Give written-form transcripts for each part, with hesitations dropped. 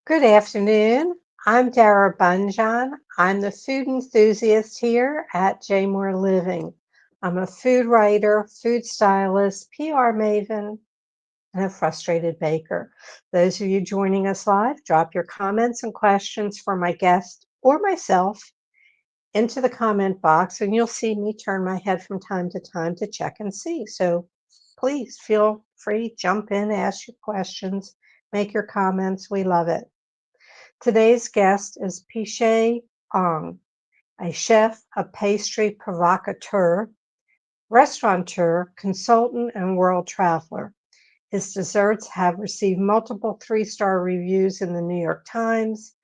Good afternoon. I'm Dara Bunjon. I'm the food enthusiast here at J Moore Living. I'm a food writer, food stylist, PR maven, and a frustrated baker. Those of you joining us live, drop your comments and questions for my guest or myself into the comment box, and you'll see me turn my head from time to time to check and see. So please feel free, jump in, ask your questions, make your comments. We love it. Today's guest is Pichet Ong, a chef, a pastry provocateur, restaurateur, consultant, and world traveler. His desserts have received multiple three-star reviews in the New York Times,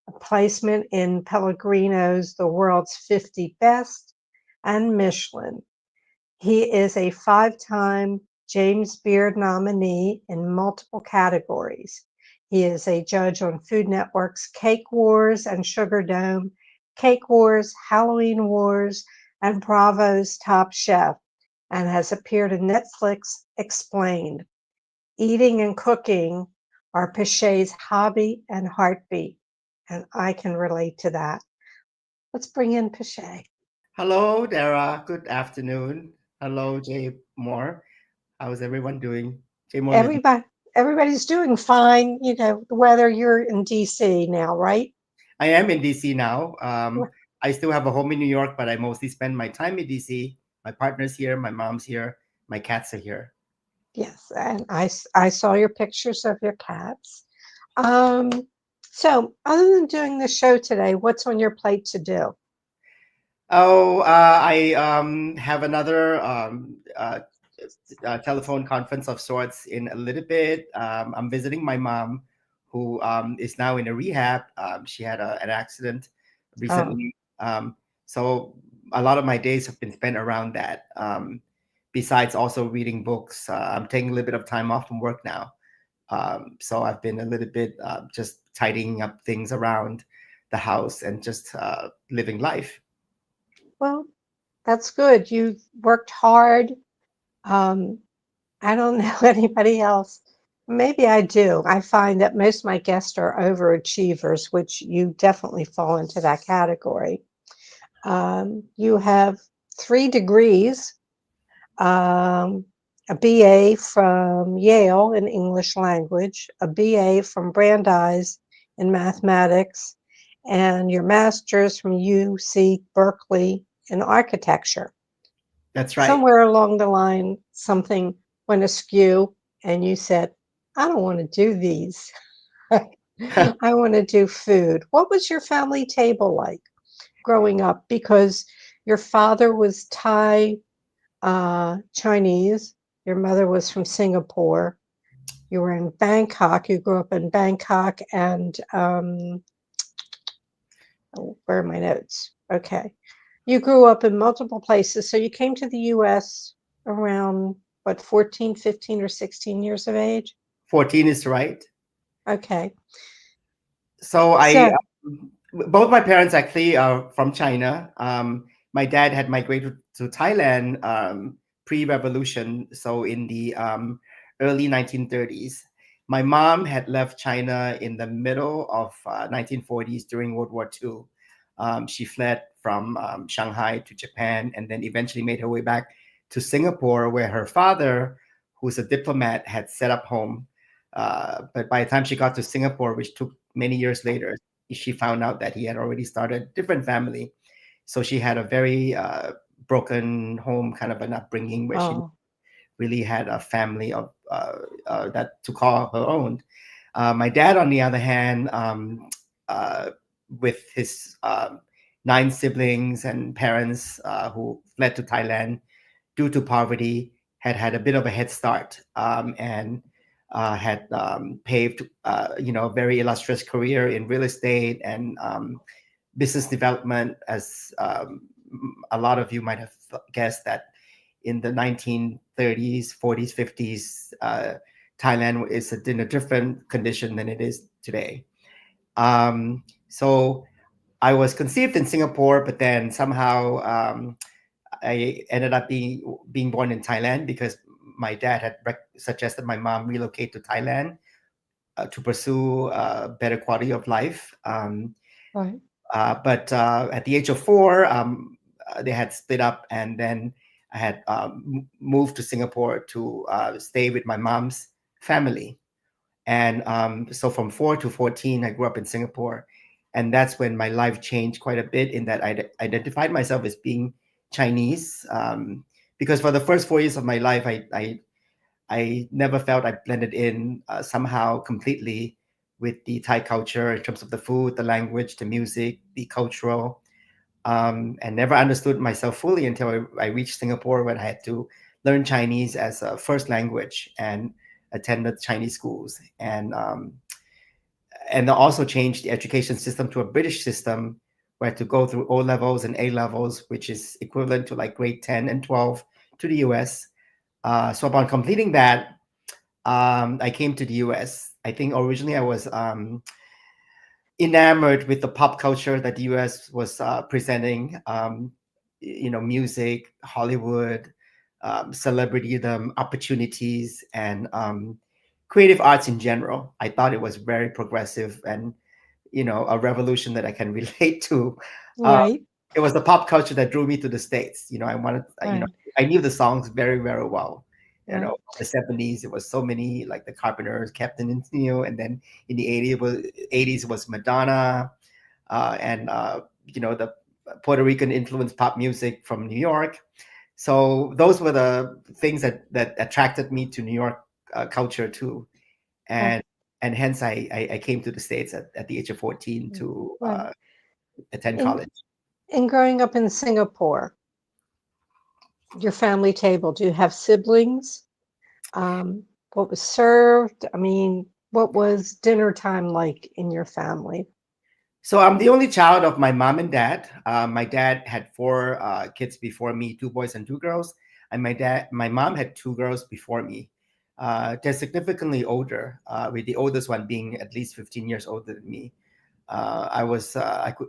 a placement in Pellegrino's The World's 50 Best, and Michelin. He is a five-time James Beard nominee in multiple categories. He is a judge on Food Network's Cake Wars and Sugar Dome, Cake Wars, Halloween Wars, and Bravo's Top Chef, and has appeared in Netflix Explained. Eating and cooking are Pichet's hobby and heartbeat, and I can relate to that. Let's bring in Pichet. Hello, Dara. Good afternoon. Hello, Jay Moore. How's everyone doing? Jay Moore living. Everybody, everybody's doing fine. You know, whether you're in DC now, right? I am in DC now. I still have a home in New York, but I mostly spend my time in DC. My partner's here, my mom's here, my cats are here. Yes, and I saw your pictures of your cats. Um, so, other than doing the show today, what's on your plate to do? I have another telephone conference of sorts in a little bit. I'm visiting my mom, who is now in a rehab. She had an accident Oh, recently. So a lot of my days have been spent around that. Besides also reading books, I'm taking a little bit of time off from work now. So I've been a little bit just tidying up things around the house and just living life. well, that's good. You worked hard. Um, I don't know anybody else. Maybe I do. I find that most of my guests are overachievers, which you definitely fall into that category. You have 3 degrees, um, a BA from Yale in English language, a BA from Brandeis in mathematics, and your master's from UC Berkeley in architecture. That's right. Somewhere along the line, something went askew, and you said, I don't want to do these. I want to do food. What was your family table like growing up? Because your father was Thai, Chinese, your mother was from Singapore. You were in Bangkok. You grew up in Bangkok, and oh, where are my notes? Okay. You grew up in multiple places. So you came to the US around what, 14, 15, or 16 years of age? 14 is right. Okay. So So, both my parents actually are from China. My dad had migrated to Thailand pre-revolution, so in the early 1930s. My mom had left China in the middle of 1940s during World War II. She fled from Shanghai to Japan and then eventually made her way back to Singapore, where her father, who's a diplomat, had set up home. But by the time she got to Singapore, which took many years later, she found out that he had already started a different family. So she had a very broken home kind of an upbringing where she oh, really had a family of that to call her own. My dad, on the other hand, uh, with his 9 siblings and parents who fled to Thailand due to poverty, had a bit of a head start and had paved, a very illustrious career in real estate and business development. As a lot of you might have guessed that in the 1930s, 40s, 50s, Thailand is in a different condition than it is today. So I was conceived in Singapore, but then somehow I ended up being born in Thailand because my dad had suggested my mom relocate to Thailand to pursue better quality of life. Right. But at the age of 4, they had split up, and then I had moved to Singapore to stay with my mom's family. And so from 4 to 14, I grew up in Singapore. And that's when my life changed quite a bit, in that I identified myself as being Chinese. Because for the first 4 years of my life, I never felt I blended in somehow completely with the Thai culture in terms of the food, the language, the music, the cultural, and never understood myself fully until I reached Singapore, when I had to learn Chinese as a first language and attended Chinese schools, and also changed the education system to a British system, where I had to go through O levels and A levels, which is equivalent to like grade 10 and 12 to the US. So upon completing that, I came to the US. I think originally I was enamored with the pop culture that the US was presenting. Music, Hollywood, celebritydom, opportunities, and creative arts in general. I thought it was very progressive, and a revolution that I can relate to. Uh, Right. it was the pop culture that drew me to the States. I wanted, Right. I knew the songs very, very well. Right. The 70s, it was so many, like the Carpenters, Captain and Tennille, and then in the 80s it was Madonna, and the Puerto Rican influenced pop music from New York. So those were the things that attracted me to New York culture too, Right. and hence I came to the States at the age of 14 to Right. attend In college. in growing up in Singapore, your family table, do you have siblings? What was served? I mean, what was dinner time like in your family? So I'm the only child of my mom and dad. My dad had 4 kids before me, 2 boys and 2 girls, and my mom had 2 girls before me. They're significantly older, with the oldest one being at least 15 years older than me.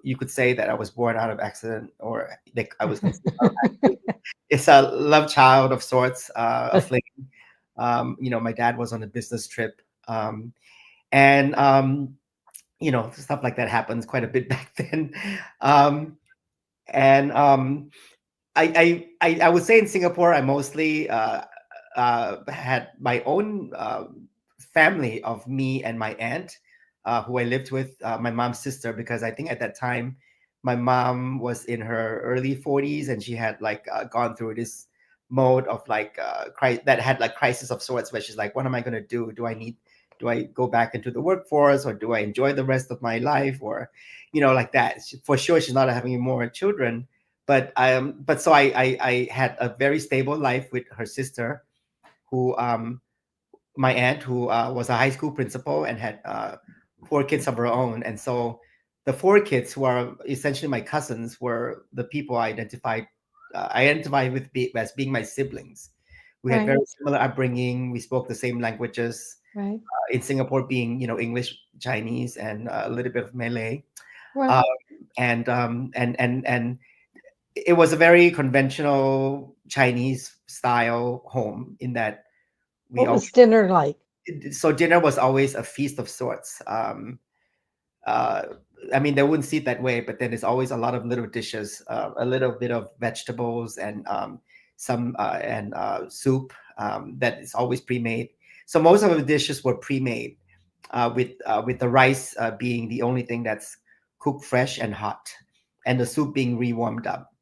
You could say that I was born out of accident, or like I was conceived out of accident. It's a love child of sorts, a fling. My dad was on a business trip, and stuff like that happens quite a bit back then. Um, and I would say in Singapore, I mostly had my own family of me and my aunt, who I lived with, my mom's sister, because I think at that time my mom was in her early 40s, and she had like gone through this mode of like that had like crisis of sorts, where she's like, what am I going to do? Do I go back into the workforce, or do I enjoy the rest of my life, or like that? For sure she's not having more children, but so I had a very stable life with her sister, who my aunt, who was a high school principal and had 4 kids of her own. And so the 4 kids, who are essentially my cousins, were the people I identified with as being my siblings. We had very Right. similar upbringing. We spoke the same languages. Right. In Singapore, being English, Chinese, and a little bit of Malay. Right. Um, and it was a very conventional Chinese style home, in that we What always, was dinner like? so dinner was always a feast of sorts. Uh, I mean, they wouldn't see it that way, but then there's always a lot of little dishes, a little bit of vegetables, and some and soup, that is always pre-made. So most of the dishes were pre-made, with the rice being the only thing that's cooked fresh and hot, and the soup being rewarmed up.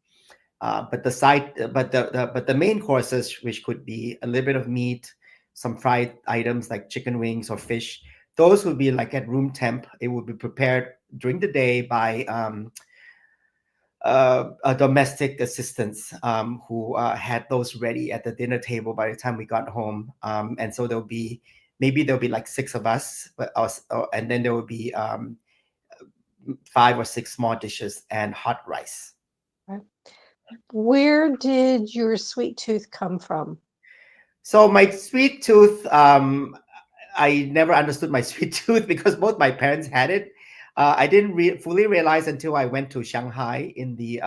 But the main courses, which could be a little bit of meat, some fried items like chicken wings or fish, those would be like at room temp. It would be prepared during the day by a domestic assistants, who had those ready at the dinner table by the time we got home. And so there'll be like 6 of us, and then there will be 5 or 6 small dishes and hot rice. Right. Where did your sweet tooth come from? So my sweet tooth, I never understood my sweet tooth, because both my parents had it. I didn't fully realize until I went to Shanghai in the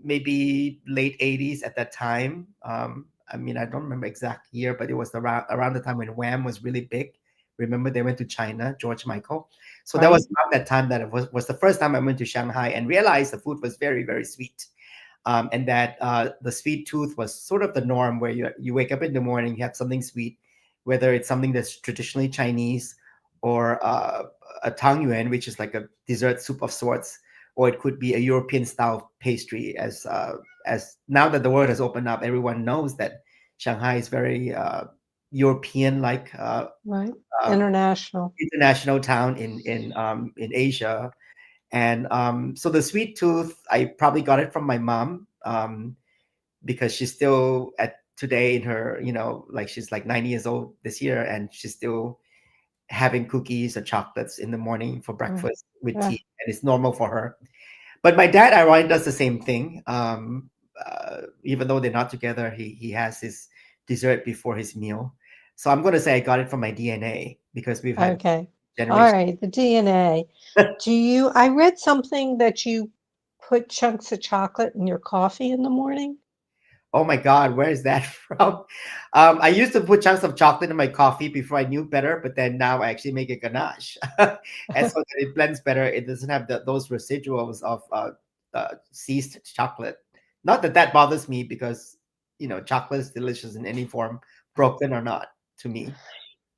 maybe late 80s at that time. I mean, I don't remember exact year, but it was around the time when Wham was really big, Remember, they went to China, George Michael. So that Right. was around that time that it was the first time I went to Shanghai and realized the food was very, very sweet. And that the sweet tooth was sort of the norm where you wake up in the morning, you have something sweet, whether it's something that's traditionally Chinese or a tang yuan, which is like a dessert soup of sorts, or it could be a European style pastry. As now that the world has opened up, everyone knows that Shanghai is very European like Right. uh, International. international town in Asia. And so the sweet tooth, I probably got it from my mom because she's still at today in her, like she's like 90 years old this year, and she's still having cookies or chocolates in the morning for Right. breakfast with Yeah. tea, and it's normal for her. But my dad, ironically, does the same thing. Even though they're not together, he has his dessert before his meal. So I'm going to say I got it from my DNA because we've had Okay. All generations. right. The DNA. I read something that you put chunks of chocolate in your coffee in the morning. Oh my God, where is that from? I used to put chunks of chocolate in my coffee before I knew better, but then now I actually make a ganache, and so that it blends better. It doesn't have those residuals of seized chocolate. Not that that bothers me because chocolate is delicious in any form, broken or not, to me.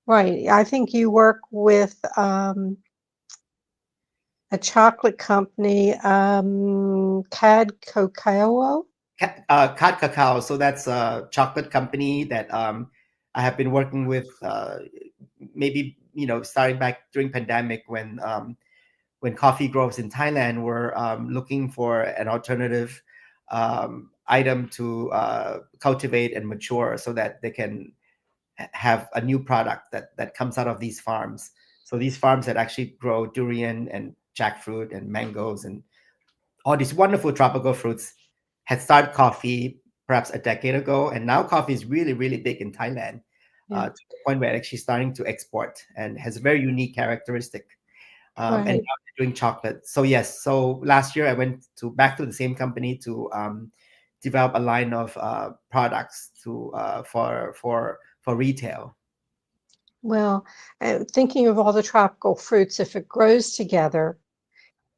Right. I think you work with a chocolate company, Cad Cocoa. Cat Cacao. So that's a chocolate company that I have been working with. Maybe starting back during pandemic when coffee growers in Thailand were looking for an alternative item to cultivate and mature, so that they can have a new product that comes out of these farms. So these farms that actually grow durian and jackfruit and mangoes and all these wonderful tropical fruits had started coffee perhaps a decade ago, and now coffee is really, really big in Thailand Yeah. to the point where it's actually starting to export and has a very unique characteristic. And Right. now they're doing chocolate. So yes, so last year I went back to the same company to develop a line of products to for retail. Well, thinking of all the tropical fruits, if it grows together,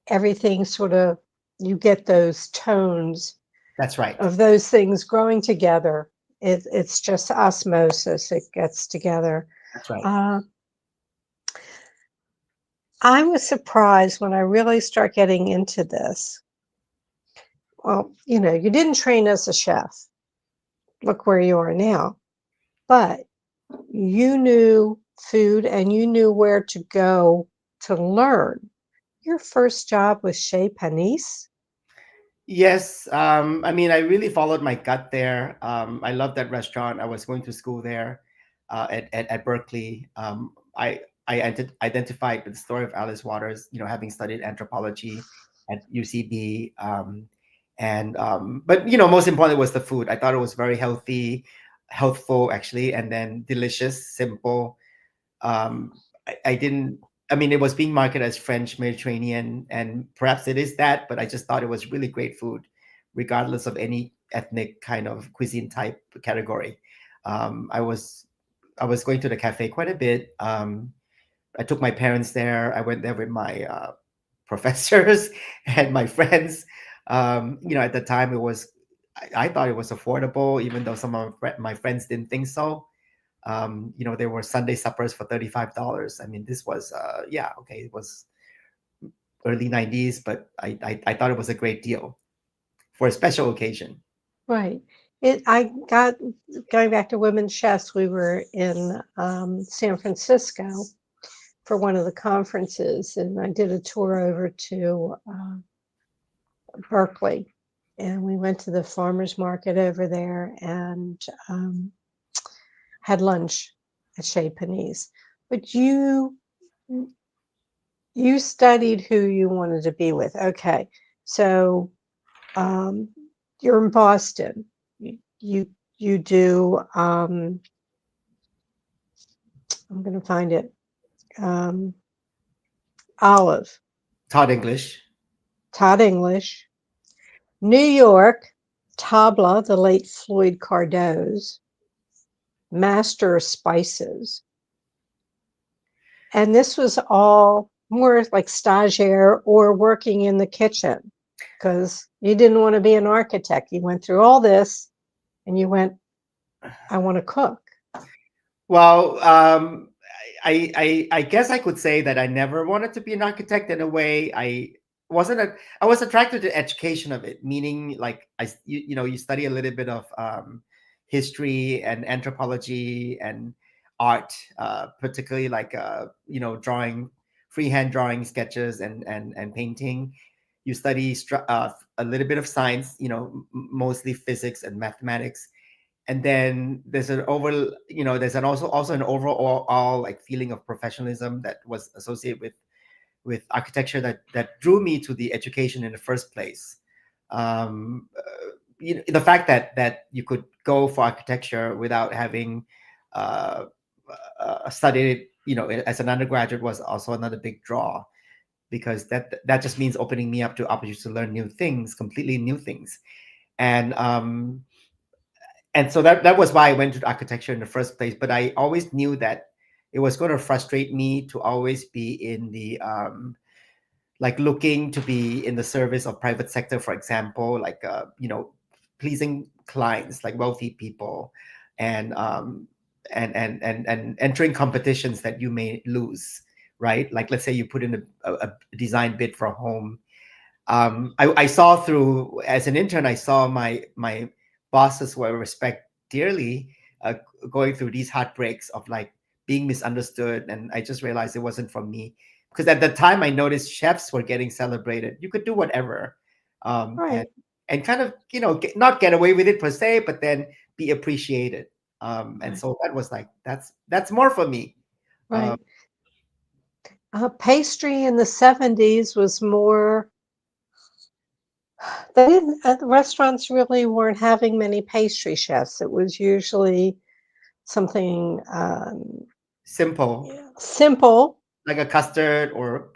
everything sort of, you get those tones That's right. of those things growing together. It's just osmosis. It gets together. That's right. Uh, I was surprised when I really start getting into this. Well, you didn't train as a chef. Look where you are now. But you knew food and you knew where to go to learn. Your first job was Chez Panisse? Yes, I mean, I really followed my gut there. I love that restaurant. I was going to school there at Berkeley. Identified with the story of Alice Waters, having studied anthropology at UCB. But most importantly was the food. I thought it was very healthy, healthful actually, and then delicious, simple. I didn't. I mean, it was being marketed as French Mediterranean, and perhaps it is that, but I just thought it was really great food, regardless of any ethnic kind of cuisine type category. I was going to the cafe quite a bit. I took my parents there. I went there with my professors and my friends. At the time, I thought it was affordable, even though some of my friends didn't think so. There were Sunday suppers for $35. I mean, this was yeah, okay, it was early 90s, but I thought it was a great deal for a special occasion. Right. I got going back to women's chefs. We were in San Francisco for one of the conferences, and I did a tour over to Berkeley, and we went to the farmers market over there and had lunch at Chez Panisse. But you studied who you wanted to be with. Okay, so um, you're in Boston. You do. I'm going to find it. Um, Olive, Taught English. Todd English, New York, Tabla, the late Floyd Cardoz, Master of Spices. And this was all more like stagiaire or working in the kitchen because you didn't want to be an architect. You went through all this and you went, I want to cook. Well, I guess I could say that I never wanted to be an architect in a way. Wasn't a, I was attracted to education of it, meaning like you know, you study a little bit of history and anthropology and art, particularly like you know, drawing, freehand drawing, sketches, and painting. You study a little bit of science, you know, mostly physics and mathematics, and then there's an over, you know, there's an also an overall like feeling of professionalism that was associated with architecture that drew me to the education in the first place. You know, the fact that you could go for architecture without having uh, studied it, you know, as an undergraduate was also another big draw, because that just means opening me up to opportunities to learn new things, completely new things. And um and so that was why I went to architecture in the first place. But I always knew that it was going to frustrate me to always be in the like looking to be in the service of private sector, for example, like you know, pleasing clients, like wealthy people, and and entering competitions that you may lose, right? Like let's say you put in a design bid for a home. I saw through, as an intern, I saw my bosses who I respect dearly uh, going through these heartbreaks of like being misunderstood, and I just realized it wasn't for me. Because at the time I noticed chefs were getting celebrated. You could do whatever, um, and Right, and kind of, you know, not get away with it per se, but then be appreciated. And right, so that was like, that's more for me. Um, right. Pastry in the 70s was more, they didn't, the restaurants really weren't having many pastry chefs. It was usually something Simple, yeah, simple, like a custard or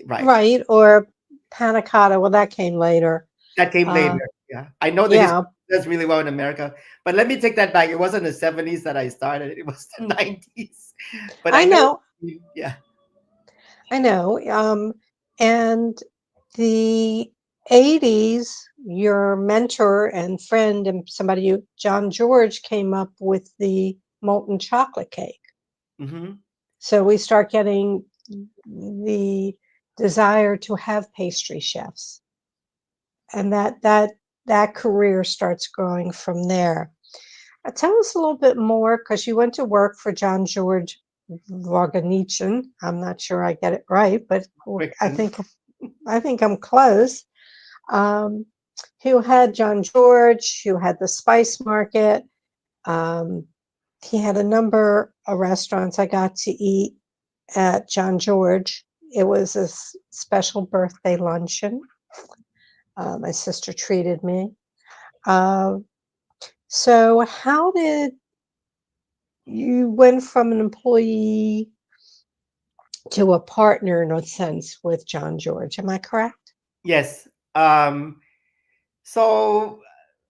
right. right? Or panna cotta. Well, that came later. That came later. Uh, Yeah. I know the history yeah, does really well in America. But let me take that back. It wasn't the 70s that I started. It was the 90s. But I I know, know, yeah. I know. And the 80s, your mentor and friend and somebody you, John George, came up with the molten chocolate cake. Hmm. So we start getting the desire to have pastry chefs, and that career starts growing from there. Tell us a little bit more because you went to work for John George Varganichen. I'm not sure I get it right, but I Friction. think I think I'm close. Um, who had John George? Who had the Spice Market? Um, he had a number of restaurants I got to eat at John George. It was a special birthday luncheon. My sister treated me. Uh, so, how did you went from an employee to a partner in a sense with John George? Am I correct? Yes. Um, so,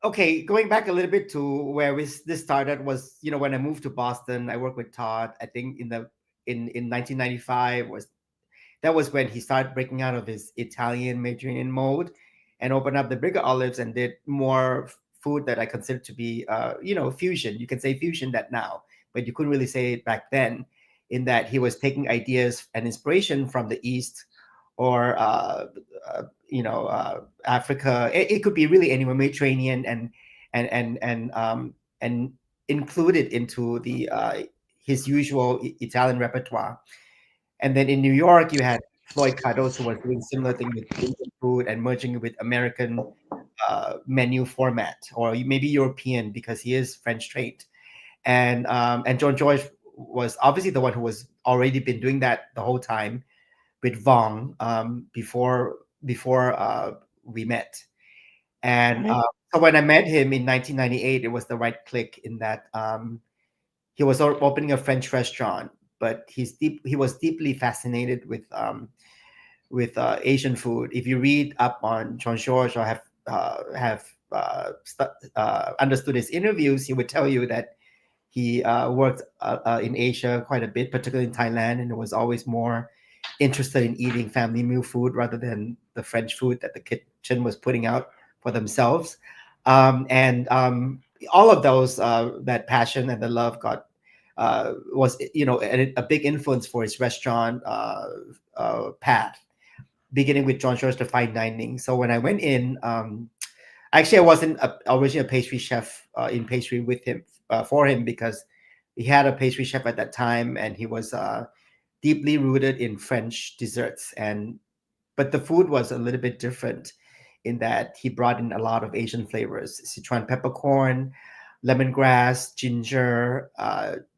okay, going back a little bit to where this started was, you know, when I moved to Boston, I worked with Todd. I think in 1995 was, that was when he started breaking out of his Italian Mediterranean mode and opened up the bigger olives and did more food that I consider to be, you know, fusion. You can say fusion that now, but you couldn't really say it back then, in that he was taking ideas and inspiration from the East, or, you know, Africa. It could be really anywhere, Mediterranean, and included into the his usual Italian repertoire. And then in New York, you had Floyd Cardoso, who was doing similar thing with Indian food and merging it with American menu format, or maybe European because he is French trained. And John George was obviously the one who was already been doing that the whole time with Vong, before we met. And Right. so when I met him in 1998, it was the right click in that he was opening a French restaurant, but he was deeply fascinated with Asian food. If you read up on Jean Georges or have understood his interviews, he would tell you that He worked in Asia quite a bit, particularly in Thailand, and was always more interested in eating family meal food rather than the French food that the kitchen was putting out for themselves. And all of those, that passion and the love was, a big influence for his restaurant path, beginning with John George the fine dining. So when I went in, actually I wasn't originally a pastry chef in pastry with him for him, because he had a pastry chef at that time, and he was deeply rooted in French desserts. And but the food was a little bit different in that he brought in a lot of Asian flavors: Sichuan peppercorn, lemongrass, ginger,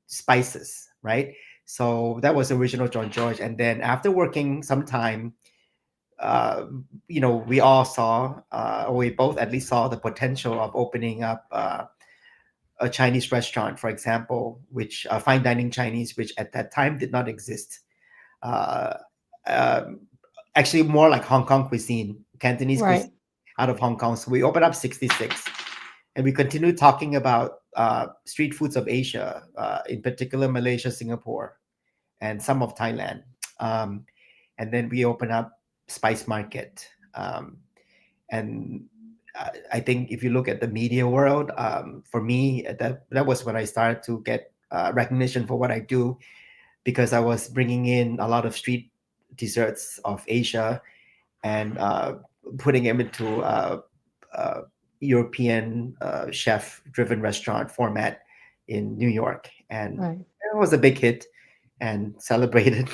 spices, right? So that was original John George. And then after working some time, uh, we all saw, or we both at least saw the potential of opening up a Chinese restaurant, for example, which fine dining Chinese, which at that time did not exist. Uh, um, Actually, more like Hong Kong cuisine, Cantonese cuisine Right. out of Hong Kong. So we opened up 66, and we continued talking about street foods of Asia, in particular Malaysia, Singapore, and some of Thailand. Um, and then we opened up Spice Market. And I think if you look at the media world, for me, that was when I started to get recognition for what I do, because I was bringing in a lot of street desserts of Asia and putting them into uh, European chef-driven restaurant format in New York, and Right. it was a big hit and celebrated.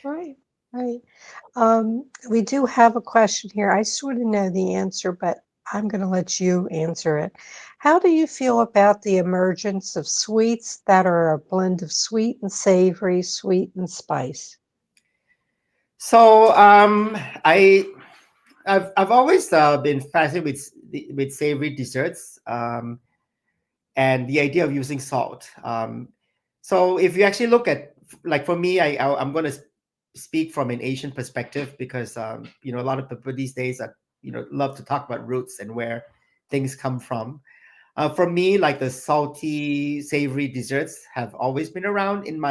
Right. Right. We do have a question here. I sort of know the answer, but I'm going to let you answer it. How do you feel about the emergence of sweets that are a blend of sweet and savory, sweet and spice? So I I've always been fascinated with savory desserts, and the idea of using salt. So if you actually look at, like, for me, I'm going to speak from an Asian perspective, because a lot of people these days are, love to talk about roots and where things come from. For me, like, the salty, savory desserts have always been around in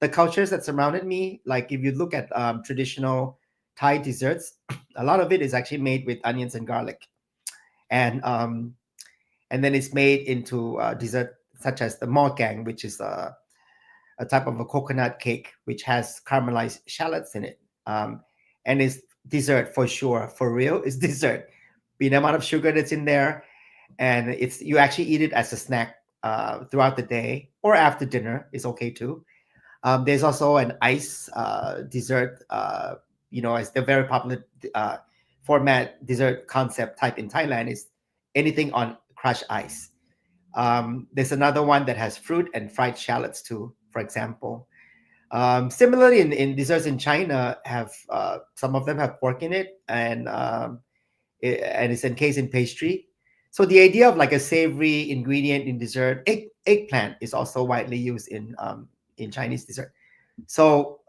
the cultures that surrounded me. Like, if you look at traditional Thai desserts, a lot of it is actually made with onions and garlic, and then it's made into dessert such as the morgang, which is a type of a coconut cake which has caramelized shallots in it, and it's dessert for sure, for real. It's dessert. The amount of sugar that's in there, and you actually eat it as a snack throughout the day or after dinner is okay too. There's also an ice dessert, as the very popular uh, format dessert concept type in Thailand is anything on crushed ice. There's another one that has fruit and fried shallots too, for example. Similarly, in desserts in China, have some of them have pork in it, and and it's encased in pastry. So the idea of like a savory ingredient in dessert, eggplant is also widely used in Chinese dessert. So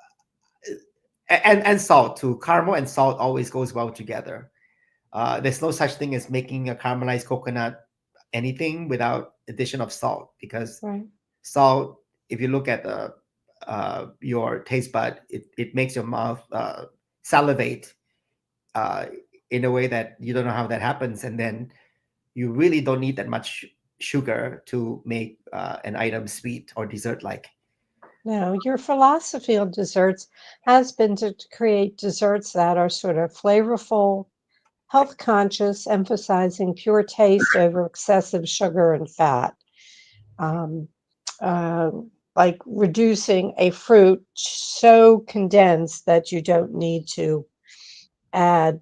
and salt too. Caramel and salt always goes well together. There's no such thing as making a caramelized coconut anything without addition of salt, because Right. salt, if you look at your taste bud, it makes your mouth salivate uh, in a way that you don't know how that happens, and then you really don't need that much sugar to make an item sweet or dessert like. No, your philosophy on desserts has been to create desserts that are sort of flavorful, health conscious, emphasizing pure taste over excessive sugar and fat. Um, uh, like reducing a fruit so condensed that you don't need to add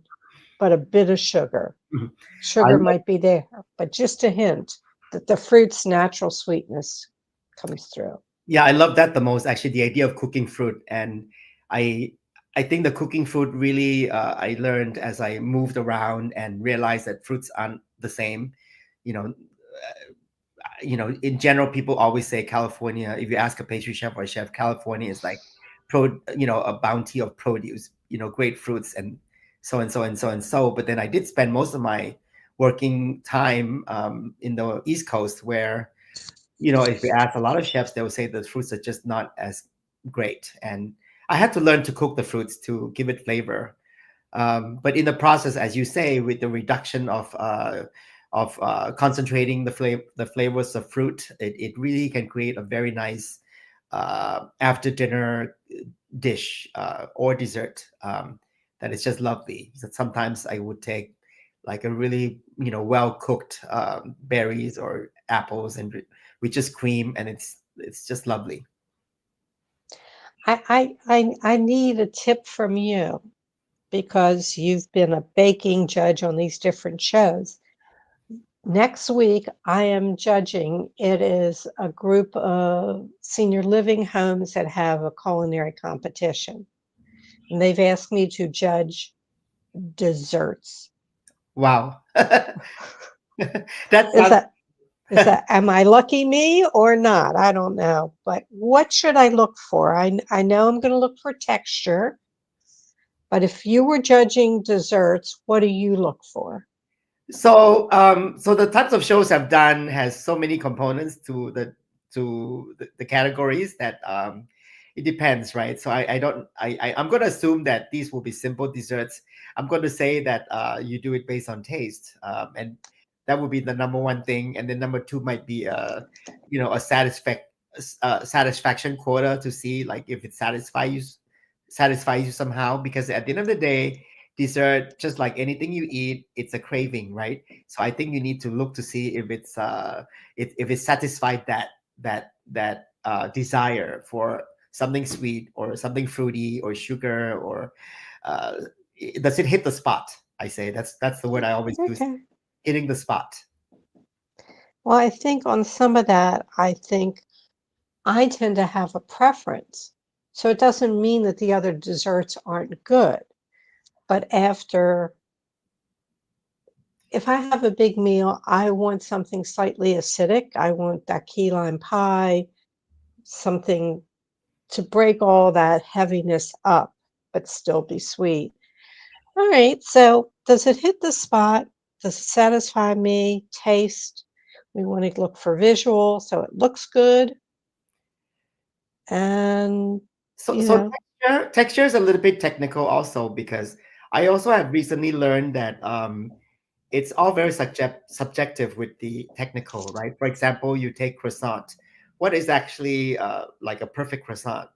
but a bit of sugar. Mhm. I Sugar might be there, but just a hint that the fruit's natural sweetness comes through. Yeah, I love that the most, actually, the idea of cooking fruit. And I I think the cooking fruit really, I learned as I moved around and realized that fruits aren't the same. You know, in general, people always say California. If you ask a pastry chef or a chef, California is like a bounty of produce. Great fruits and so and so and so and so. But then I did spend most of my working time in the East Coast, where if you ask a lot of chefs, they will say the fruits are just not as great. And I had to learn to cook the fruits to give it flavor. But in the process, as you say, with the reduction of concentrating the flavors of fruit, it really can create a very nice after dinner dish or dessert that is just lovely. So sometimes I would take like a really well cooked berries or apples and with just cream, and it's just lovely. I need a tip from you because you've been a baking judge on these different shows. Next week, I am judging. It is a group of senior living homes that have a culinary competition. And they've asked me to judge desserts. Wow. That Is sounds. that am I lucky me or not? I don't know. But what should I look for? I know I'm going to look for texture, but if you were judging desserts, what do you look for? So the types of shows I've done has so many components to the categories that it depends, right? So I don't I'm going to assume that these will be simple desserts. I'm going to say that you do it based on taste, and that would be the number one thing, and then number two might be a satisfaction quota to see like if it satisfies you somehow, because at the end of the day, dessert, just like anything you eat, it's a craving, right? So I think you need to look to see if it satisfied that desire for something sweet or something fruity or sugar, or uh, does it hit the spot? I say that's the word I always use, Okay. hitting the spot. Well, I think on some of that, I think I tend to have a preference. So it doesn't mean that the other desserts aren't good. But if I have a big meal, I want something slightly acidic. I want that key lime pie, something to break all that heaviness up, but still be sweet. All right. So does it hit the spot? Does it satisfy me? Taste? We want to look for visual, so it looks good. And, So you so know, texture is a little bit technical also, because I also have recently learned that it's all very subjective with the technical, right? For example, you take croissant. What is actually like a perfect croissant?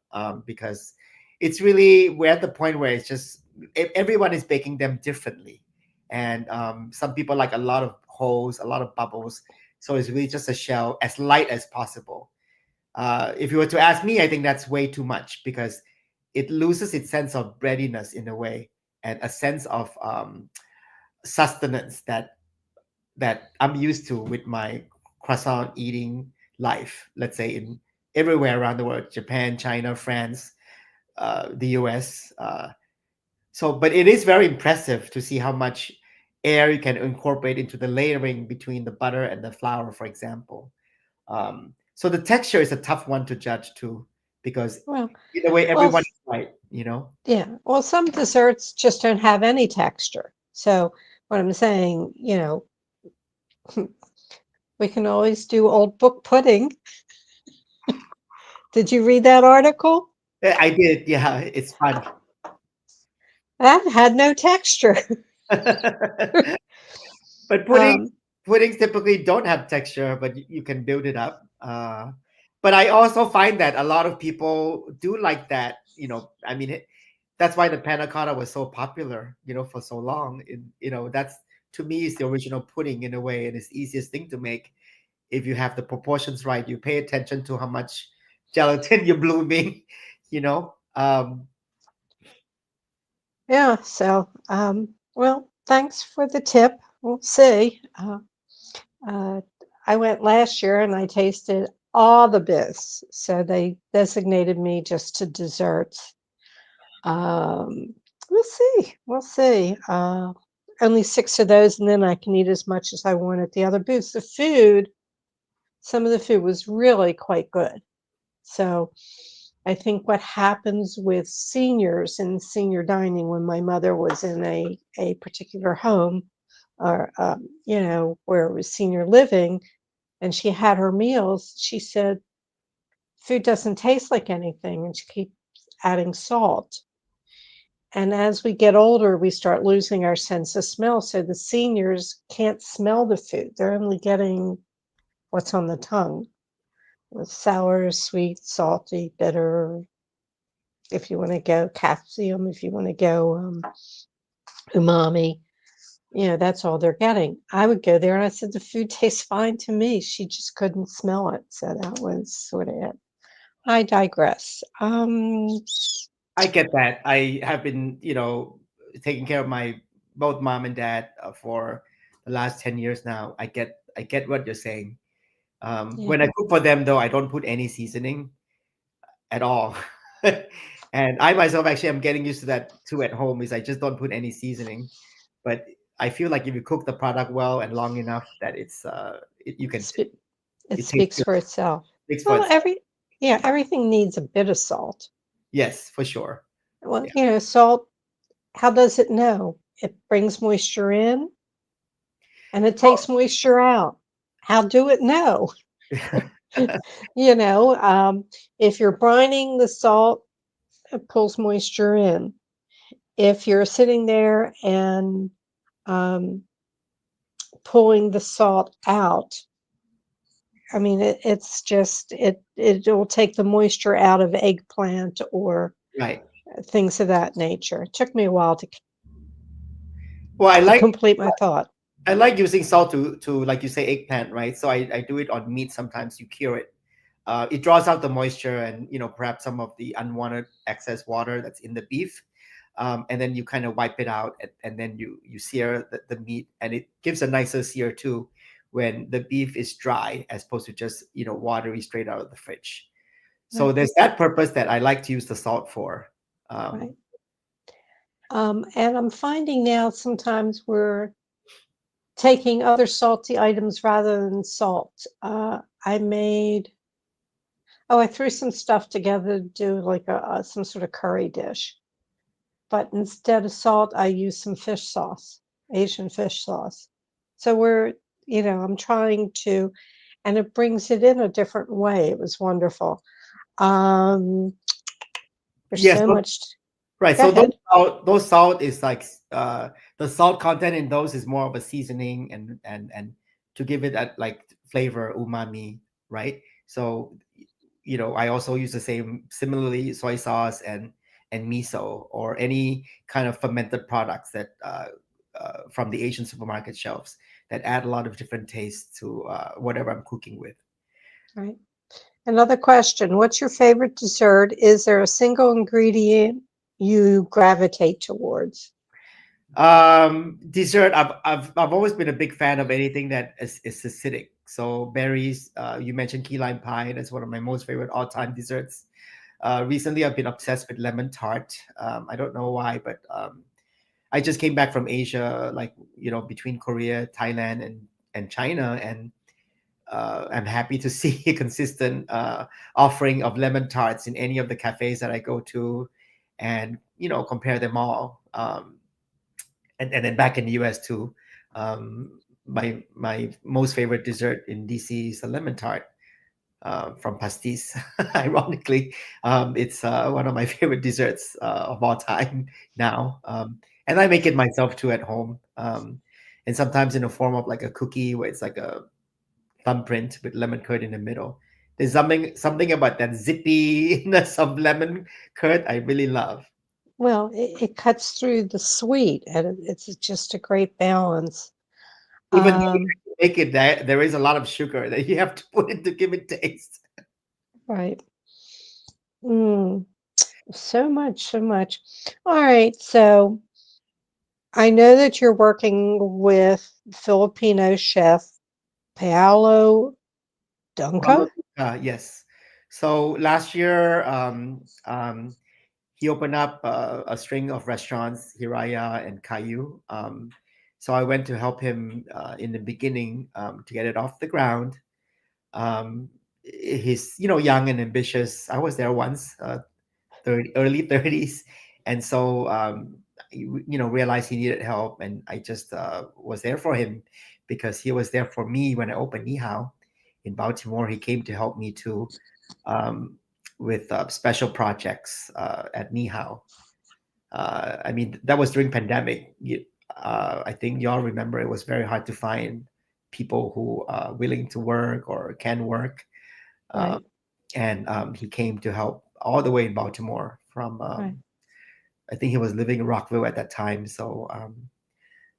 Because it's really, we're at the point where it's just everyone is baking them differently, and some people like a lot of holes, a lot of bubbles. So it's really just a shell as light as possible. If you were to ask me, I think that's way too much, because it loses its sense of breadiness in a way, and a sense of sustenance that I'm used to with my croissant eating life. Let's say in everywhere around the world, Japan, China, France, the US. But it is very impressive to see how much air you can incorporate into the layering between the butter and the flour, for example. So the texture is a tough one to judge too, because well, in a way, well, everyone is right. yeah. Well, some desserts just don't have any texture. So what I'm saying, we can always do old book pudding. Did you read that article? I did, yeah, it's fun. That had no texture. But Um, puddings typically don't have texture, but you can build it up. But I also find that a lot of people do like that. I mean, that's why the panna cotta was so popular, for so long. That's, to me, is the original pudding in a way, and it's the easiest thing to make if you have the proportions right. You pay attention to how much gelatin you're blooming, you know. yeah. So, well, thanks for the tip. We'll see. Uh, I went last year and I tasted all the bis. So they designated me just to desserts. We'll see. We'll see. Only six of those, and then I can eat as much as I want at the other booths. Some of the food was really quite good. So I think what happens with seniors in senior dining, when my mother was in a particular home, or where it was senior living, and she had her meals, she said, food doesn't taste like anything. And she keeps adding salt. And as we get older, we start losing our sense of smell. So the seniors can't smell the food. They're only getting what's on the tongue with sour, sweet, salty, bitter. If you want to go capsium, if you want to go umami, that's all they're getting. I would go there and I said, the food tastes fine to me. She just couldn't smell it. So that was sort of it. I digress. I get that. I have been, taking care of my both mom and dad for the last 10 years now. I get what you're saying. Yeah, When I cook for them, though, I don't put any seasoning at all. And I myself actually am getting used to that too at home. Is I just don't put any seasoning. But I feel like if you cook the product well and long enough, that you can spe- it it tastes speaks good. for itself. Takes for Well, itself. everything needs a bit of salt. Yes, for sure. Well, Yeah. salt, how does it know? It brings moisture in and it Oh, takes moisture out. How do it know? you know, um, if you're brining the salt, it pulls moisture in. If you're sitting there and um, pulling the salt out, I mean, it's just it'll take the moisture out of eggplant or right. things of that nature. It took me a while Well, I to like complete my thought. I like using salt to like you say eggplant, right? So I do it on meat sometimes. You cure it. It draws out the moisture and perhaps some of the unwanted excess water that's in the beef, and then you kind of wipe it out and then you sear the meat, and it gives a nicer sear too when the beef is dry as opposed to just watery straight out of the fridge. So Right, there's that purpose that I like to use the salt for. right. And I'm finding now sometimes we're taking other salty items rather than salt. I made I threw some stuff together to do like some sort of curry dish. But instead of salt, I used some fish sauce, Asian fish sauce. So I'm trying to, and it brings it in a different way. It was wonderful. Um, there's Yes, so much. right. Go So those ahead. salt is like the salt content in those is more of a seasoning and to give it that like flavor umami, right? So I also use the same similarly soy sauce and miso or any kind of fermented products that from the Asian supermarket shelves that add a lot of different tastes to whatever I'm cooking with. Right. Another question. What's your favorite dessert? Is there a single ingredient you gravitate towards? Dessert. I've always been a big fan of anything that is acidic. So berries. You mentioned key lime pie. That's one of my most favorite all-time desserts. Recently, I've been obsessed with lemon tart. I don't know why, but I just came back from Asia, like between Korea, Thailand, and China, and I'm happy to see a consistent offering of lemon tarts in any of the cafes that I go to, and compare them all. And then back in the US too. My most favorite dessert in DC is a lemon tart from pastis. Ironically, it's one of my favorite desserts of all time now, and I make it myself too at home. And sometimes in the form of like a cookie where it's like a thumbprint with lemon curd in the middle. There's something about that zippiness of lemon curd I really love. Well, it cuts through the sweet, and it's just a great balance. Even though Um, you make it, there is a lot of sugar that you have to put in to give it taste. right. Mm, so much, so much. All right. So I know that you're working with Filipino chef Paolo Paulo Dunca. Duca, yes. So last year, he opened up a string of restaurants, Hiraya and Caillou. So I went to help him in the beginning to get it off the ground. He's young and ambitious. I was there once, early 30s, and so realized he needed help, and I just was there for him because he was there for me when I opened Nihao, in Baltimore. He came to help me too, um, with special projects at Ni Hao. I mean, that was during pandemic. I think y'all remember it was very hard to find people who are willing to work or can work. Uh, Right. and he came to help all the way in Baltimore from, Right. I think he was living in Rockville at that time. So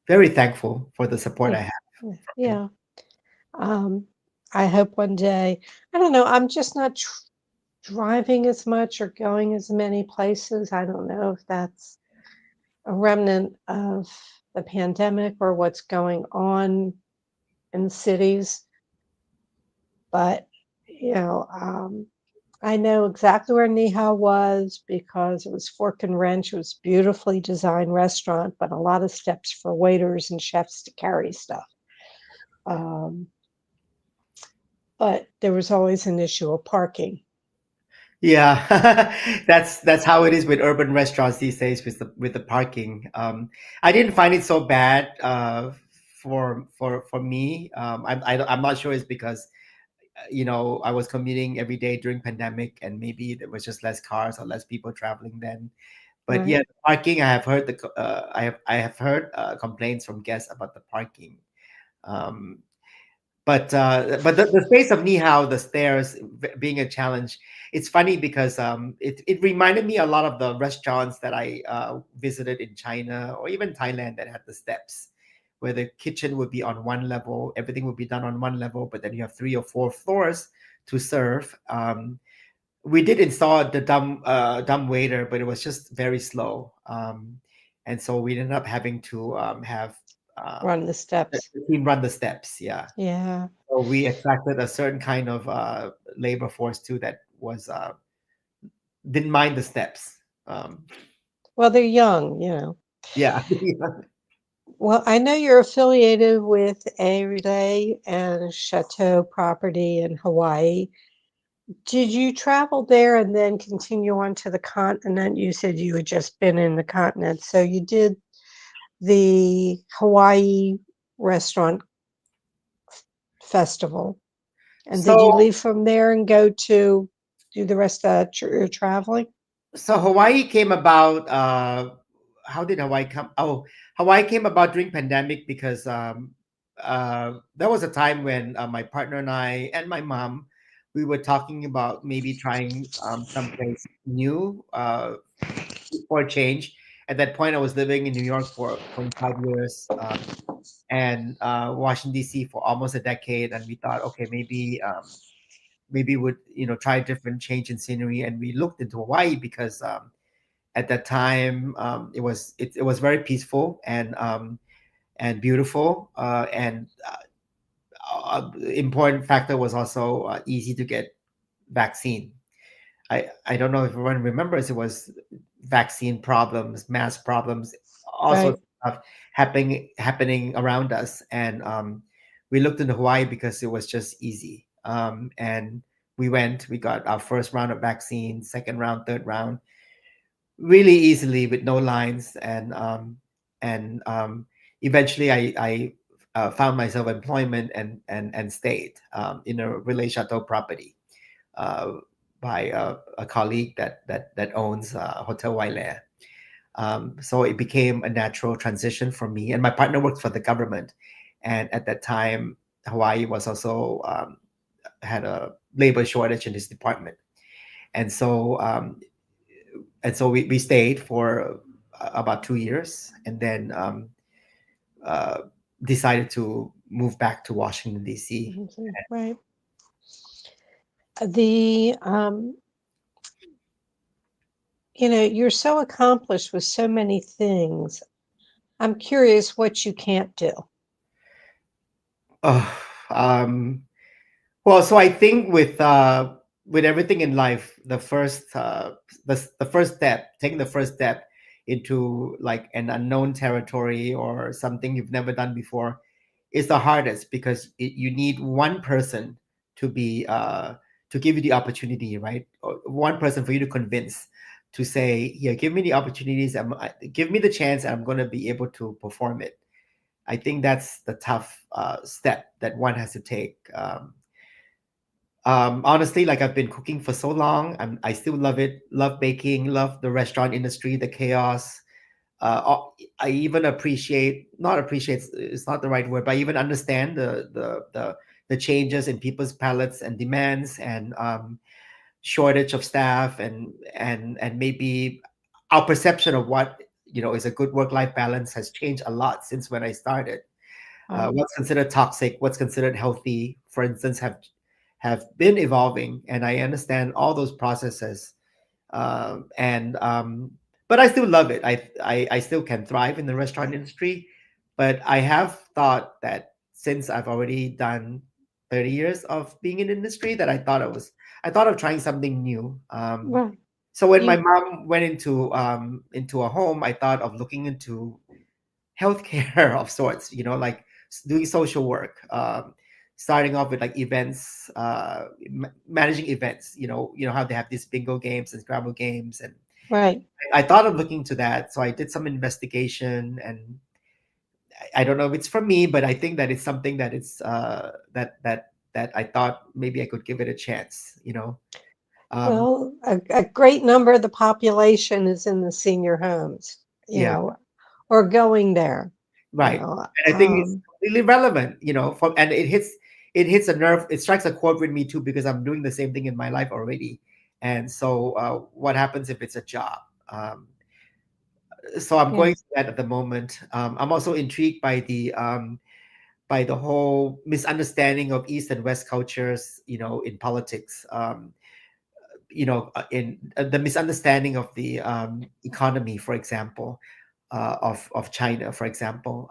very thankful for the support Yeah. I have Yeah. from him. Yeah. Um, I hope one day, I don't know, I'm just not driving as much or going as many places. I don't know if that's a remnant of the pandemic or what's going on in cities, but you know, I know exactly where Nihao was because it was Fork and Wrench. It was a beautifully designed restaurant, but a lot of steps for waiters and chefs to carry stuff. Um, but there was always an issue of parking. Yeah, that's how it is with urban restaurants these days with the parking. I didn't find it so bad for me. I'm not sure it's because I was commuting every day during pandemic, and maybe there was just less cars or less people traveling then. But yeah, Right. the parking, I have heard I have heard complaints from guests about the parking. Um, but the space of Nihao, the stairs being a challenge, it's funny because it reminded me a lot of the restaurants that I visited in China or even Thailand that had the steps, where the kitchen would be on one level, everything would be done on one level, but then you have 3 or 4 floors to serve. We did install the dumb waiter, but it was just very slow, and so we ended up having to have Run the steps. the team run the steps. Yeah, Yeah. so we attracted a certain kind of labor force too that was didn't mind the steps. Um, Well, they're young, you know. yeah, Well, I know you're affiliated with a relay and chateau property in Hawaii. Did you travel there and then continue on to the continent? You said you had just been in the continent. So you did the Hawaii restaurant festival. And did you so leave from there and go to do the rest of your traveling? so Hawaii came about. How did Hawaii come? Oh, Hawaii came about during pandemic because there was a time when my partner and I and my mom, we were talking about maybe trying someplace new for a change. At that point, I was living in New York for 25 years. And Washington D.C. for almost a decade, and we thought, okay, maybe would try a different change in scenery, and we looked into Hawaii because at that time it was very peaceful and beautiful, and important factor was also easy to get vaccine. I don't know if everyone remembers, it was vaccine problems, mass problems, all Right. sorts of stuff happening around us, and we looked into Hawaii because it was just easy. And we got our first round of vaccine, second round, third round, really easily with no lines, and eventually I found myself employment and stayed in a relay chateau property uh, by a colleague that owns Hotel Wailea. So it became a natural transition for me. And my partner works for the government, and at that time, Hawaii was also had a labor shortage in his department, and so we stayed for about 2 years, and then uh, decided to move back to Washington D.C. Mhm. Right. The you're so accomplished with so many things. I'm curious what you can't do. Oh, um, well, so I think with everything in life, the first step, taking the first step into like an unknown territory or something you've never done before, is the hardest because you need one person to be to give you the opportunity, right? Or one person for you to convince to say, "Here, give me the opportunities. Give me the chance, and I'm going to be able to perform it." I think that's the tough step that one has to take. Honestly, like I've been cooking for so long, I still love it. Love baking. Love the restaurant industry, the chaos. I even appreciate, not appreciate, it's not the right word, but I even understand the changes in people's palates and demands, and shortage of staff, and maybe our perception of what is a good work-life balance has changed a lot since when I started. Right. What's considered toxic, what's considered healthy, for instance, have been evolving, and I understand all those processes. And But I still love it. I still can thrive in the restaurant industry, but I have thought that since I've already done 30 years of being in industry, that I thought of trying something new. Right. So when my You mom went into a home, I thought of looking into healthcare of sorts, like doing social work, starting off with like events, managing events, how they have these bingo games and scrabble games. And right. I thought of looking to that. So I did some investigation, and I don't know if it's for me, but I think that it's something that that I thought maybe I could give it a chance, um, Well, a great number of the population is in the senior homes, yeah. or going there, you Right. know. And I think it's completely relevant, and it hits a nerve, it strikes a chord with me too, because I'm doing the same thing in my life already. And so what happens if it's a job? Um, so I'm Yeah, going through that at the moment. I'm also intrigued by the whole misunderstanding of East and West cultures, in politics. In the misunderstanding of the economy, for example, of China, for example.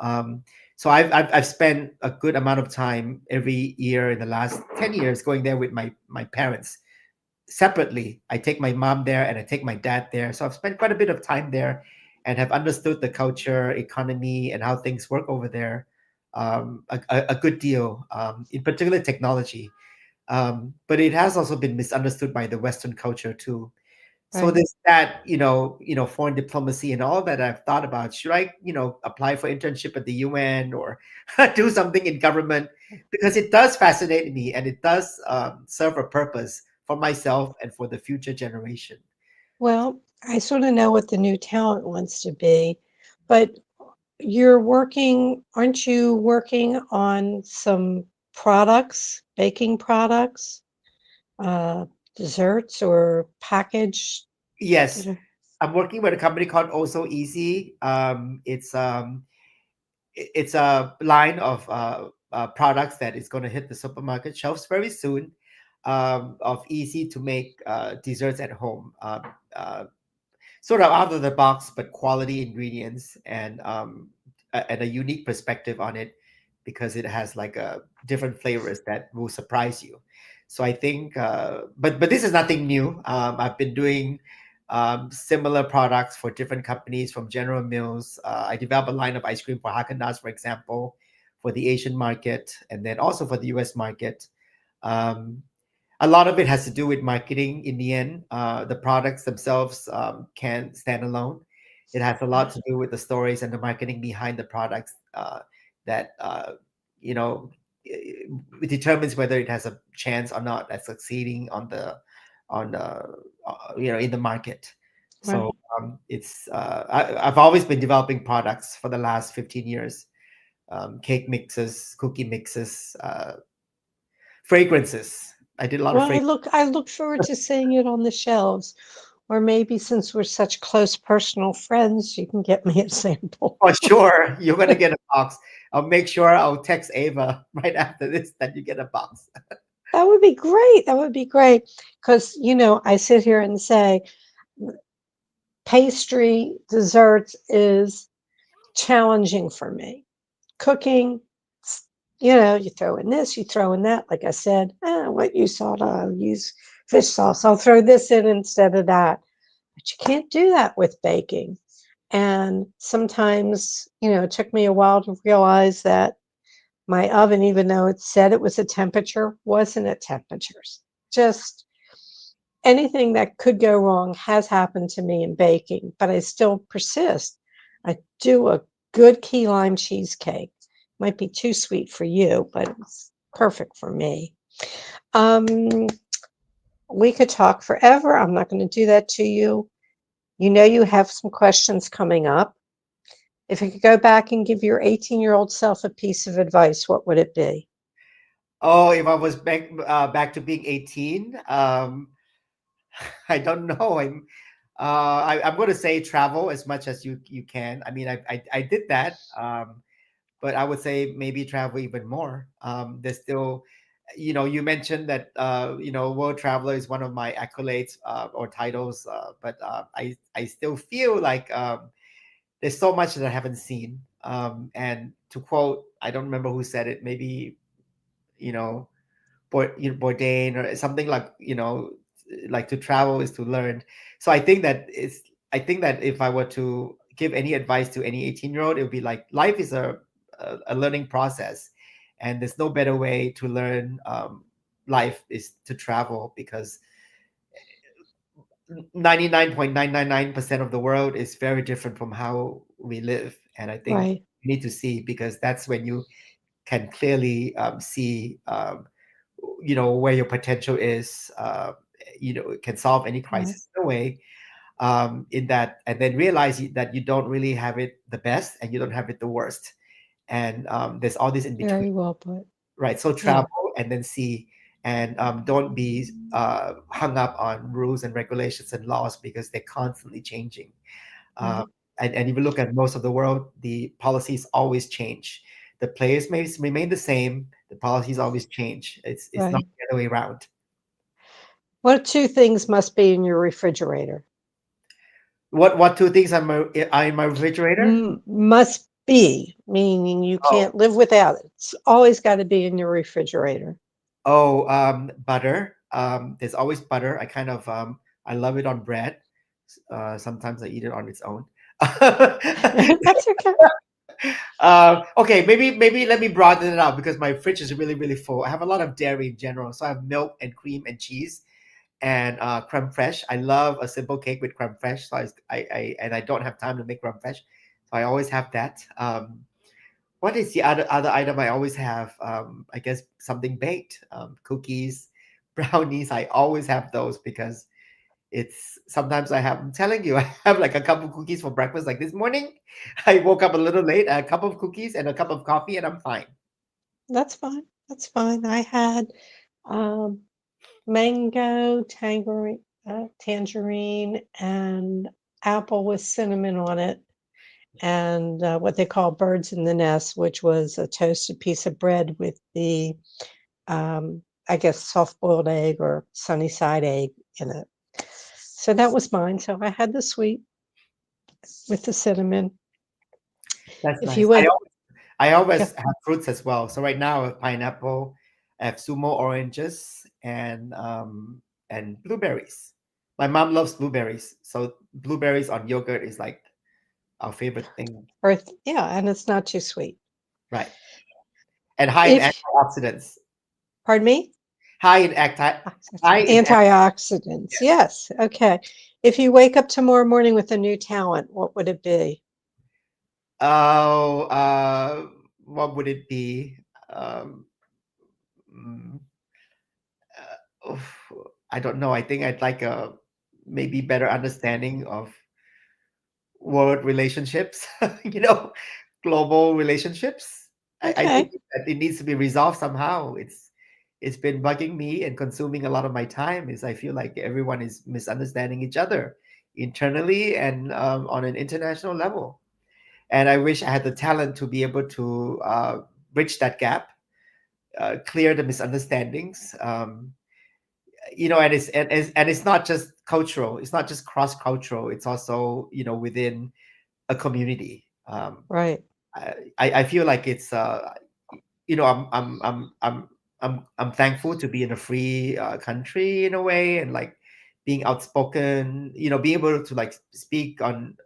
So I've spent a good amount of time every year in the last 10 years going there with my parents separately. I take my mom there and I take my dad there. So I've spent quite a bit of time there and have understood the culture, economy, and how things work over there, a good deal, in particular technology. But it has also been misunderstood by the Western culture too. So right. there's that, foreign diplomacy and all that I've thought about. Should I, apply for internship at the UN, or do something in government? Because it does fascinate me, and it does serve a purpose for myself and for the future generation. Well, I sort of know what the new talent wants to be, but aren't you working on some products, baking products, uh, desserts or packaged? Yes, I'm working with a company called Also Easy. It's a line of products that is going to hit the supermarket shelves very soon, of easy to make desserts at home, sort of out of the box but quality ingredients, and a unique perspective on it, because it has like a different flavors that will surprise you. So I think, but this is nothing new. I've been doing similar products for different companies from General Mills. I developed a line of ice cream for Haagen-Dazs, for example, for the Asian market, and then also for the US market. Um, a lot of it has to do with marketing in the end. The products themselves can stand alone. It has a lot to do with the stories and the marketing behind the products, that you know it determines whether it has a chance or not at succeeding in the market. So Right. I've always been developing products for the last 15 years. Cake mixes, cookie mixes, fragrances. I did a lot of Well, fragrances. I look forward to seeing it on the shelves. Or maybe since we're such close personal friends, you can get me a sample. For sure, you're gonna get a box. I'll make sure I'll text Ava right after this that you get a box. That would be great. That would be great. Because, I sit here and say pastry, desserts is challenging for me. Cooking, you throw in this, you throw in that. Like I said, what you salt, I'll use fish sauce. I'll throw this in instead of that. But you can't do that with baking. And sometimes, it took me a while to realize that my oven, even though it said it was a temperature, wasn't at temperatures. Just anything that could go wrong has happened to me in baking, but I still persist. I do a good key lime cheesecake. Might be too sweet for you, but it's perfect for me. Um, we could talk forever. I'm not going to do that to you. You know, you have some questions coming up. If you could go back and give your 18-year-old self a piece of advice, what would it be? Oh, if I was back to being 18, I don't know. I'm going to say travel as much as you can. I mean, I did that, but I would say maybe travel even more. There's still, you mentioned that world traveler is one of my accolades or titles, but I still feel like there's so much that I haven't seen. And to quote, I don't remember who said it. Maybe you know Bourdain or something like to travel is to learn. So I think that if I were to give any advice to any 18-year-old, it would be like life is a learning process, and there's no better way to learn life is to travel because 99.999% of the world is very different from how we live. And I think Right, you need to see because that's when you can clearly see where your potential is, can solve any right. crisis in a way, in that, and then realize that you don't really have it the best and you don't have it the worst, and there's all this in between, Very well put. right? So Yeah, travel and then see, and don't be hung up on rules and regulations and laws because they're constantly changing. uh, right, and if you look at most of the world, the policies always change. The players may remain the same. The policies always change. It's not right. the other way around. What two things must be in your refrigerator? What two things are in my refrigerator? Must be, meaning you Oh, can't live without it. It's always got to be in your refrigerator. butter. There's always butter. I love it on bread. Sometimes I eat it on its own. That's okay. Okay, maybe let me broaden it out because my fridge is really really full. I have a lot of dairy in general, so I have milk and cream and cheese and creme fraiche. I love a simple cake with creme fraiche, so I don't have time to make creme fraiche, so I always have that. What is the other item I always have? I guess something baked, cookies, brownies. I always have those because it's sometimes I have. I'm telling you, I have like a cup of cookies for breakfast. Like this morning, I woke up a little late. A cup of cookies and a cup of coffee, and I'm fine. That's fine. That's fine. I had um, mango, tangerine, and apple with cinnamon on it, and what they call birds in the nest, which was a toasted piece of bread with the, I guess, soft boiled egg or sunny side egg in it. So that was mine. So I had the sweet with the cinnamon. That's If nice. you I wake, always, I always yeah, have fruits as well. So right now I have pineapple, I have sumo oranges, and blueberries. My mom loves blueberries, so blueberries on yogurt is like our favorite thing, earth, yeah, and it's not too sweet. right? And high in If, antioxidants. pardon me, High in acti- high in antioxidants, yes. yes, okay. If you wake up tomorrow morning with a new talent, what would it be? Oh, what would it be? Um, mm, oof, I don't know. I think I'd like a maybe better understanding of world relationships, you know, global relationships. I think Okay, that it needs to be resolved somehow. It's been bugging me and consuming a lot of my time. Is I feel like everyone is misunderstanding each other internally and on an international level. And I wish I had the talent to be able to bridge that gap, clear the misunderstandings. And it's not just cultural. It's not just cross cultural. It's also within a community. right, I feel like it's you know I'm thankful to be in a free country in a way, and like being outspoken, being able to like speak on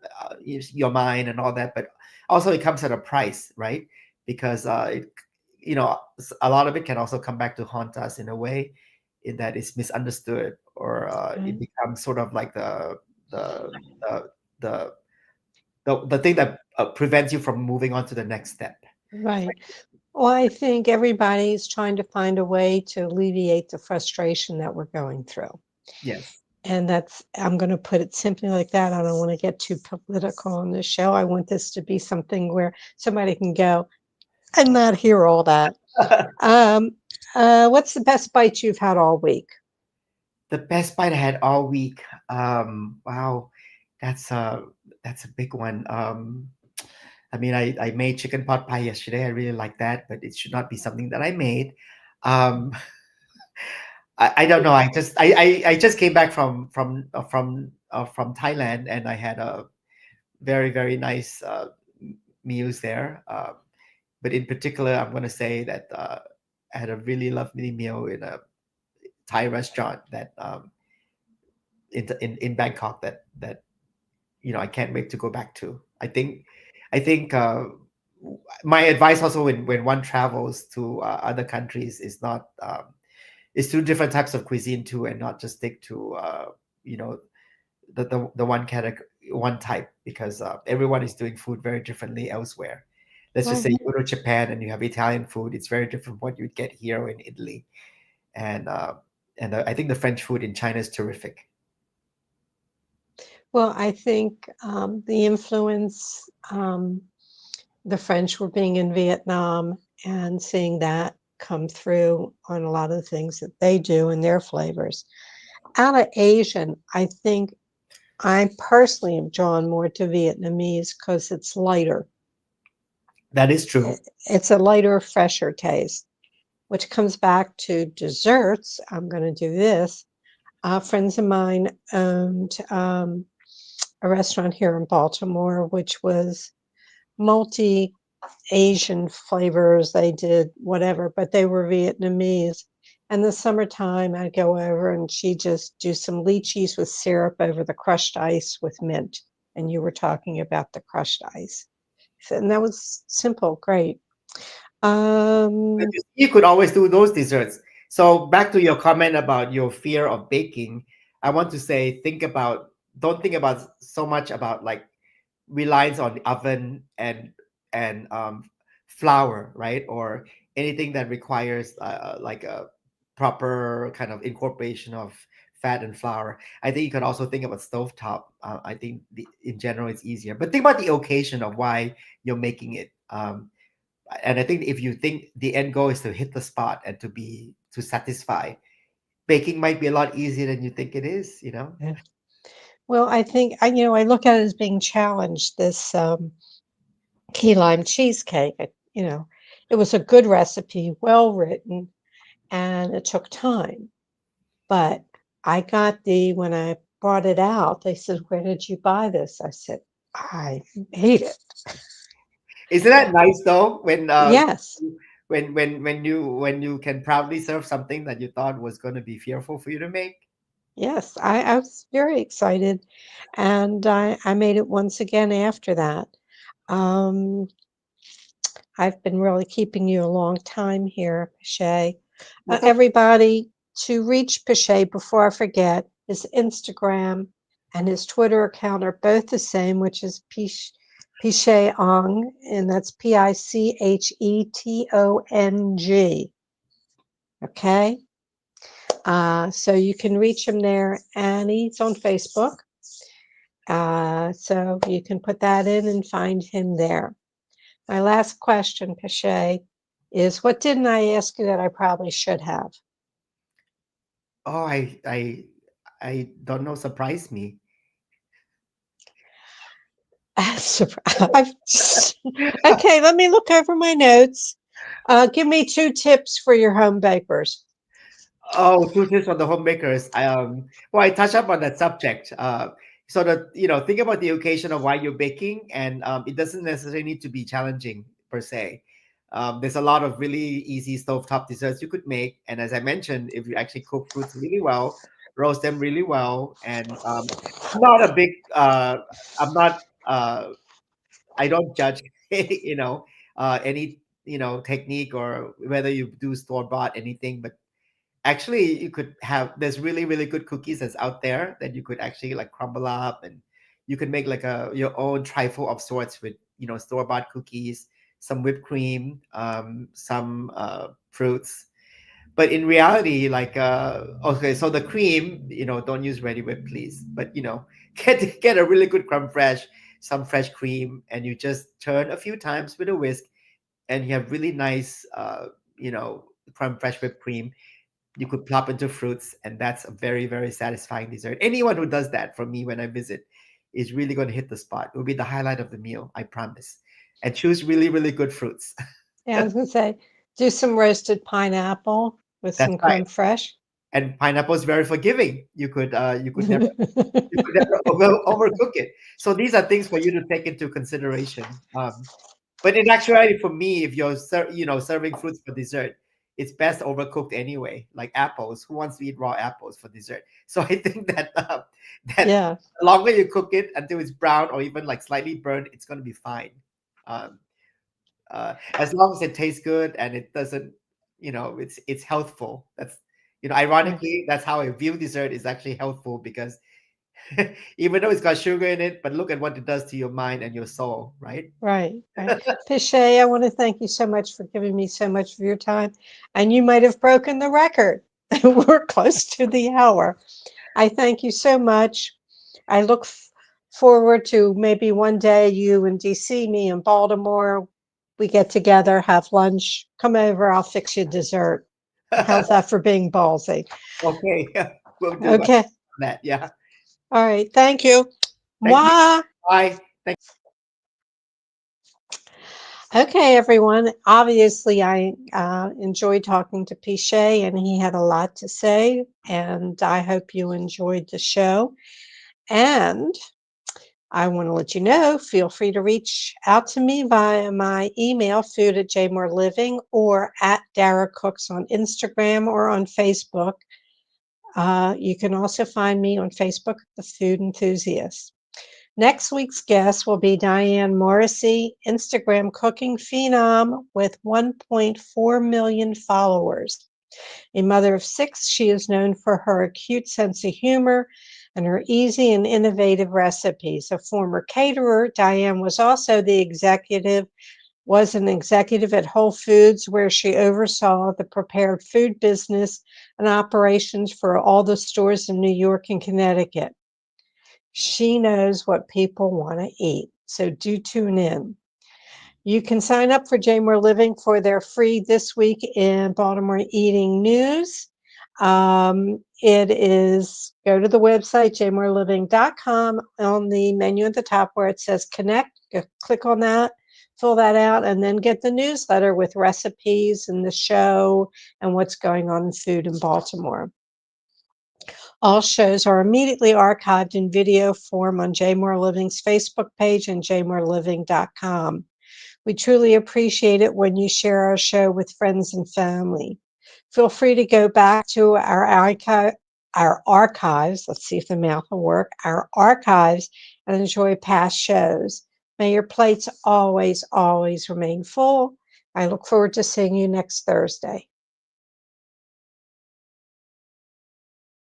your mind and all that, but also it comes at a price, right? Because a lot of it can also come back to haunt us in a way, in that it's misunderstood, or it right, becomes sort of like the the the the thing that prevents you from moving on to the next step. right. Well, I think everybody's trying to find a way to alleviate the frustration that we're going through. Yes. And that's, I'm going to put it simply like that. I don't want to get too political on this show. I want this to be something where somebody can go and not hear all that. Um, what's the best bite you've had all week? The best bite I had all week. Wow, that's a that's a big one. I mean, I made chicken pot pie yesterday. I really like that, but it should not be something that I made. Um, I don't know. I just came back from Thailand, and I had a very nice meals there. But in particular, I'm going to say that I had a really lovely meal in a Thai restaurant that in Bangkok that I can't wait to go back to. I think my advice also when one travels to other countries is to different types of cuisine too, and not just stick to you know the one category, one type, because everyone is doing food very differently elsewhere. Let's just say Right. you go to Japan and you have Italian food; it's very different from what you'd get here in Italy, and I think the French food in China is terrific. Well, I think the influence, the French were being in Vietnam and seeing that come through on a lot of the things that they do and their flavors. Out of Asian, I think I personally am drawn more to Vietnamese because it's lighter. That is true. It's a lighter, fresher taste, which comes back to desserts. I'm going to do this. Friends of mine owned a restaurant here in Baltimore, which was multi Asian flavors. They did whatever, but they were Vietnamese. And the summertime, I'd go over and she'd just do some lychees with syrup over the crushed ice with mint. And you were talking about the crushed ice. And that was simple, great. But Um, you could always do those desserts. So back to your comment about your fear of baking, I want to say don't think about so much about like reliance on the oven and flour, right? Or anything that requires like a proper kind of incorporation of fat and flour. I think you could also think about stovetop. I think in general it's easier, but think about the occasion of why you're making it. And I think if you think the end goal is to hit the spot and to satisfy, baking might be a lot easier than you think it is. yeah. Well, I think I look at it as being challenged. This key lime cheesecake. It was a good recipe, well written, and it took time. But I got when I brought it out, they said, "Where did you buy this?" I said, "I made it." Isn't that nice though? When Yes, when you can proudly serve something that you thought was going to be fearful for you to make. yes, I was very excited, and I made it once again after that. Um, I've been really keeping you a long time here, Pichet. That's okay. Everybody, to reach Pichet, before I forget, his Instagram and his Twitter account are both the same, which is Pichet Ong, and that's Pichetong. Okay. So you can reach him there, and he's on Facebook. So you can put that in and find him there. My last question, Pichet, is what didn't I ask you that I probably should have? Oh, I don't know. Surprise me. Okay, let me look over my notes. Give me 2 tips for your home bakers. Oh, two tips for the homemakers. Well, I touched up on that subject. So that think about the occasion of why you're baking, and it doesn't necessarily need to be challenging per se. There's a lot of really easy stovetop desserts you could make, and as I mentioned, if you actually cook fruits really well, roast them really well, and not a big. I'm not. I don't judge, any technique or whether you do store bought anything, but actually you could have there's really good cookies that's out there that you could actually like crumble up, and you could make like a your own trifle of sorts with store bought cookies. some whipped cream, some fruits. But in reality, like okay, so the cream, don't use ready whip, please. But get a really good creme fraiche, some fresh cream, and you just turn a few times with a whisk, and you have really nice, you know, creme fraiche whipped cream. You could plop into fruits, and that's a very, very satisfying dessert. Anyone who does that for me when I visit is really going to hit the spot. It will be the highlight of the meal, I promise. And choose really, really good fruits. Yeah, I was gonna say, do some roasted pineapple with That's some right. creme fraiche. And pineapple is very forgiving. You could never overcook it. So these are things for you to take into consideration. But in actuality, for me, if you're serving fruits for dessert, it's best overcooked anyway. Like apples, who wants to eat raw apples for dessert? So I think that Yeah, the longer you cook it until it's brown or even like slightly burnt, it's going to be fine. Um, as long as it tastes good and it doesn't, it's healthful. That's right, ironically, that's how I view dessert is actually healthful because even though it's got sugar in it, but look at what it does to your mind and your soul, right? right. Pichet, I want to thank you so much for giving me so much of your time. And you might have broken the record. We're close to the hour. I thank you so much. I look forward to maybe one day you in DC, me in Baltimore. We get together, have lunch, come over, I'll fix you dessert. How's that for being ballsy? Okay, we'll do Okay. that. Yeah. All right. Thank you. Thank you. Mwah. Bye. Okay, everyone. Obviously, I enjoyed talking to Pichet, and he had a lot to say. And I hope you enjoyed the show. And I want to let you know, feel free to reach out to me via my email, food@jmoreliving, or at Dara Cooks on Instagram or on Facebook. You can also find me on Facebook, The Food Enthusiast. Next week's guest will be Diane Morrissey, Instagram cooking phenom with 1.4 million followers. A mother of six, she is known for her acute sense of humor and her easy and innovative recipes. A former caterer, Diane was an executive at Whole Foods where she oversaw the prepared food business and operations for all the stores in New York and Connecticut. She knows what people want to eat, so do tune in. You can sign up for Jaymore Living for their free This Week in Baltimore Eating News. It is go to the website, jaymoreliving.com. On the menu at the top where it says connect, click on that, fill that out, and then get the newsletter with recipes and the show and what's going on in food in Baltimore. All shows are immediately archived in video form on Jaymore Living's Facebook page and jaymoreliving.com. We truly appreciate it when you share our show with friends and family. Feel free to go back to our archives. Let's see if the mouth will work. Our archives and enjoy past shows. May your plates always, always remain full. I look forward to seeing you next Thursday.